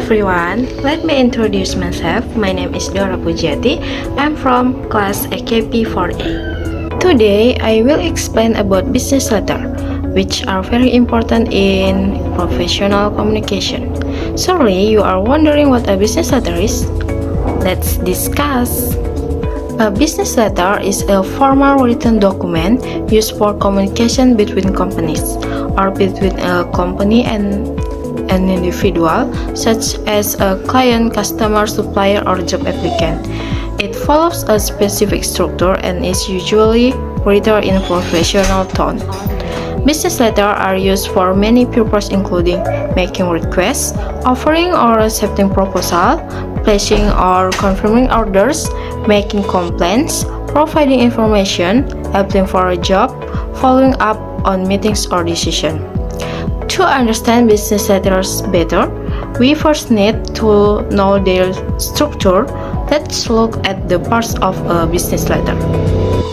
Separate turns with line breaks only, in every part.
everyone, let me introduce myself. My name is Dora Pujiati. I'm from class AKP 4A. Today, I will explain about business letter, which are very important in professional communication. Surely, you are wondering what a business letter is? Let's discuss. A business letter is a formal written document used for communication between companies or between a company and an individual, such as a client, customer, supplier, or job applicant. It follows a specific structure and is usually written in professional tone. Business letters are used for many purposes, including making requests, offering or accepting proposal, placing or confirming orders, making complaints, providing information, applying for a job, following up on meetings or decisions. To understand business letters better, we first need to know their structure. Let's look at the parts of a business letter.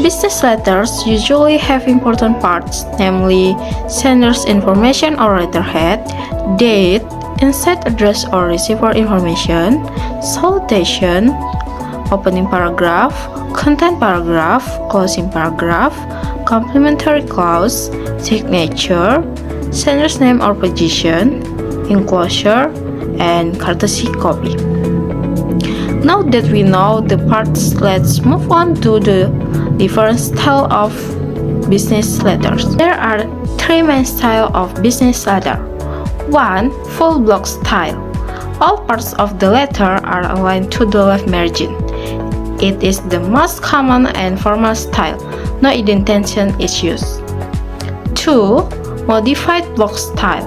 Business letters usually have important parts, namely sender's information or letterhead, date, inside address or receiver information, salutation, opening paragraph, content paragraph, closing paragraph, complimentary clause, signature, sender's name or position, enclosure, and courtesy copy. Now that we know the parts, let's move on to the different style of business letters. There are three main styles of business letter. 1. Full block style. All parts of the letter are aligned to the left margin. It is the most common and formal style. No indentation is used. 2. Modified block style.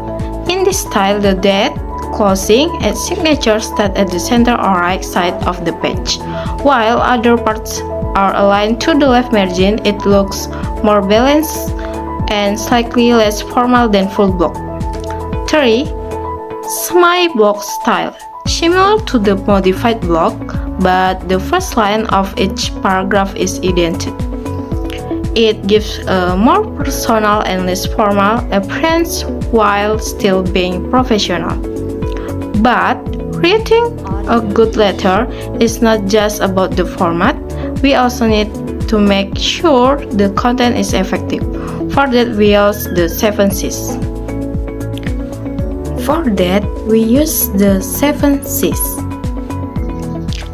In this style, the date, closing, and signature stand at the center or right side of the page. While other parts are aligned to the left margin, it looks more balanced and slightly less formal than full block. 3. Semi-block style. Similar to the modified block, but the first line of each paragraph is indented. It gives a more personal and less formal appearance while still being professional. But writing a good letter is not just about the format. We also need to make sure the content is effective. For that, we use the 7 C's. For that, we use the 7 C's.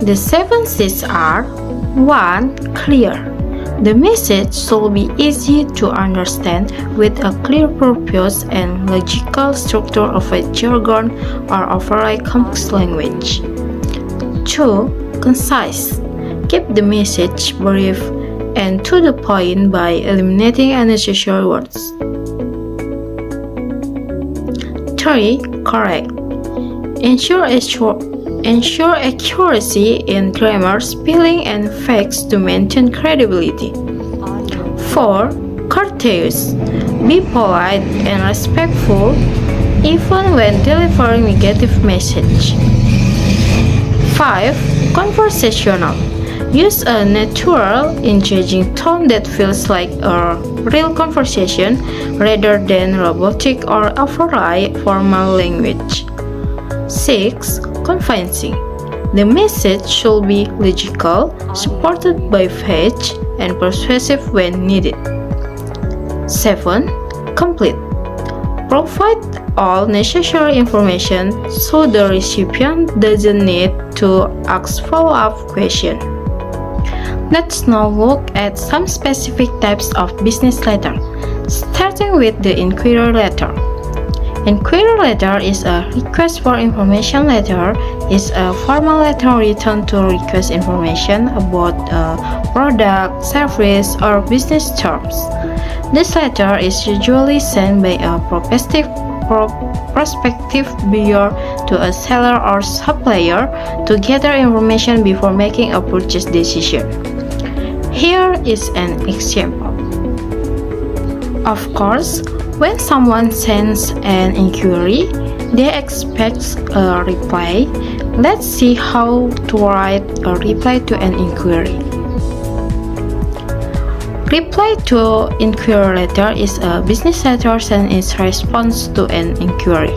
The 7 C's are: 1. Clear. The message should be easy to understand with a clear purpose and logical structure of a jargon or overly complex language. 2. Concise. Keep the message brief and to the point by eliminating unnecessary words. 3. Correct. Ensure accuracy in grammar, spelling, and facts to maintain credibility. 4. Courteous. Be polite and respectful even when delivering negative message. 5. Conversational. Use a natural, engaging tone that feels like a real conversation rather than robotic or overly formal language. 6. Convincing. The message should be logical, supported by facts, and persuasive when needed. 7. Complete. Provide all necessary information so the recipient doesn't need to ask follow-up questions. Let's now look at some specific types of business letter, starting with the inquiry letter. Inquiry letter is a request for information letter. Is a formal letter written to request information about a product, service, or business terms. This letter is usually sent by a prospective buyer to a seller or supplier to gather information before making a purchase decision. Here is an example. Of course, when someone sends an inquiry, they expect a reply. Let's see how to write a reply to an inquiry. Reply to inquiry letter is a business letter sent in response to an inquiry.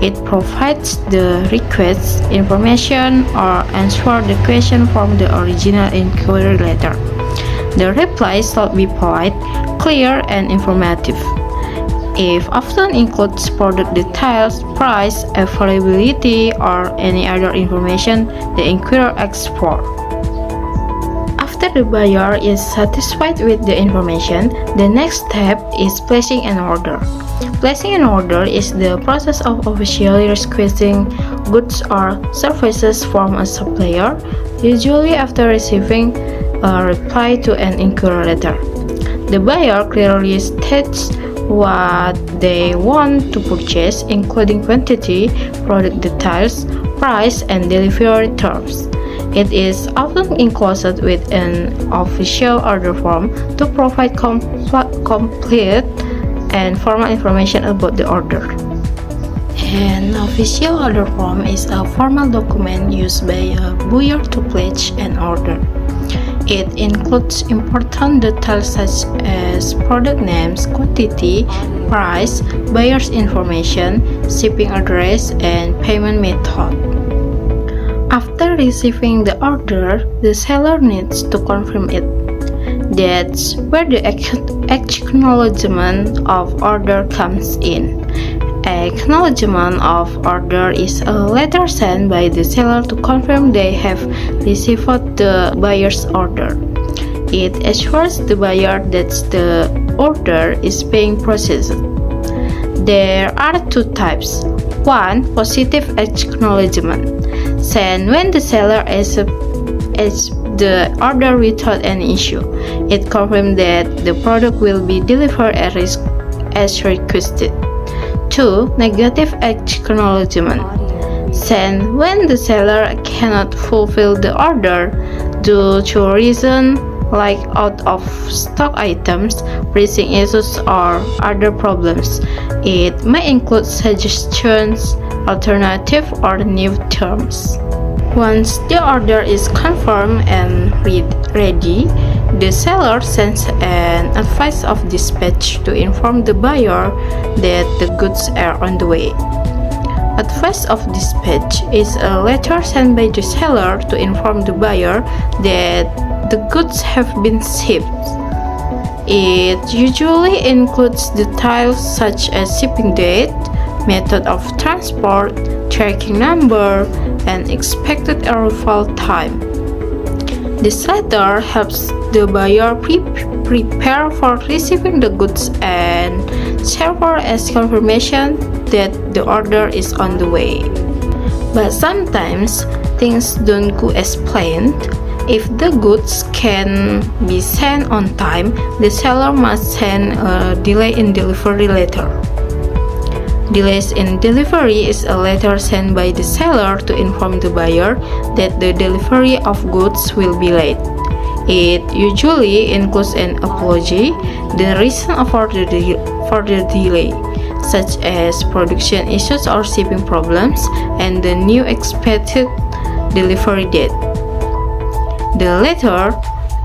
It provides the request information or answer the question from the original inquiry letter. The reply should be polite, clear, and informative. If often includes product details, price, availability, or any other information the inquirer asks for. After the buyer is satisfied with the information, the next step is placing an order. Placing an order is the process of officially requesting goods or services from a supplier, usually after receiving a reply to an inquiry letter. The buyer clearly states what they want to purchase, including quantity, product details, price, and delivery terms. It is often enclosed with an official order form to provide complete and formal information about the order. An official order form is a formal document used by a buyer to place an order. It includes important details such as product names, quantity, price, buyer's information, shipping address, and payment method. After receiving the order, the seller needs to confirm it. That's where the acknowledgement of order comes in. Acknowledgement of order is a letter sent by the seller to confirm they have received the buyer's order. It assures the buyer that the order is being processed. There are two types. One, positive acknowledgement, sent when the seller accepts the order without any issue. It confirms that the product will be delivered as requested. 2. Negative acknowledgement, sent when the seller cannot fulfill the order due to reasons like out of stock items, pricing issues, or other problems. It may include suggestions, alternatives, or new terms. Once the order is confirmed and ready, the seller sends an advice of dispatch to inform the buyer that the goods are on the way. Advice of dispatch is a letter sent by the seller to inform the buyer that the goods have been shipped. It usually includes details such as shipping date, method of transport, tracking number, and expected arrival time. This letter helps the buyer prepare for receiving the goods and serve as confirmation that the order is on the way. But sometimes things don't go as planned. If the goods can be sent on time, the seller must send a delay in delivery letter. Delays in delivery is a letter sent by the seller to inform the buyer that the delivery of goods will be late. It usually includes an apology, the reason for the delay, such as production issues or shipping problems, and the new expected delivery date. The letter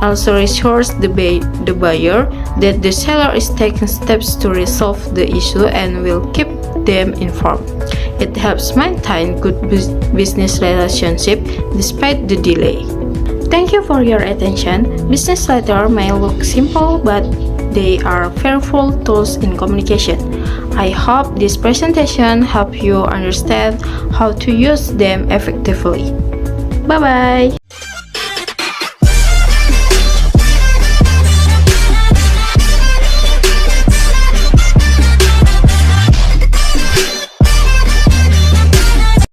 also reassures the buyer that the seller is taking steps to resolve the issue and will keep them informed. It helps maintain good business relationship despite the delay. Thank you for your attention. Business letter may look simple, but they are powerful tools in communication. I hope this presentation helped you understand how to use them effectively. Bye-bye.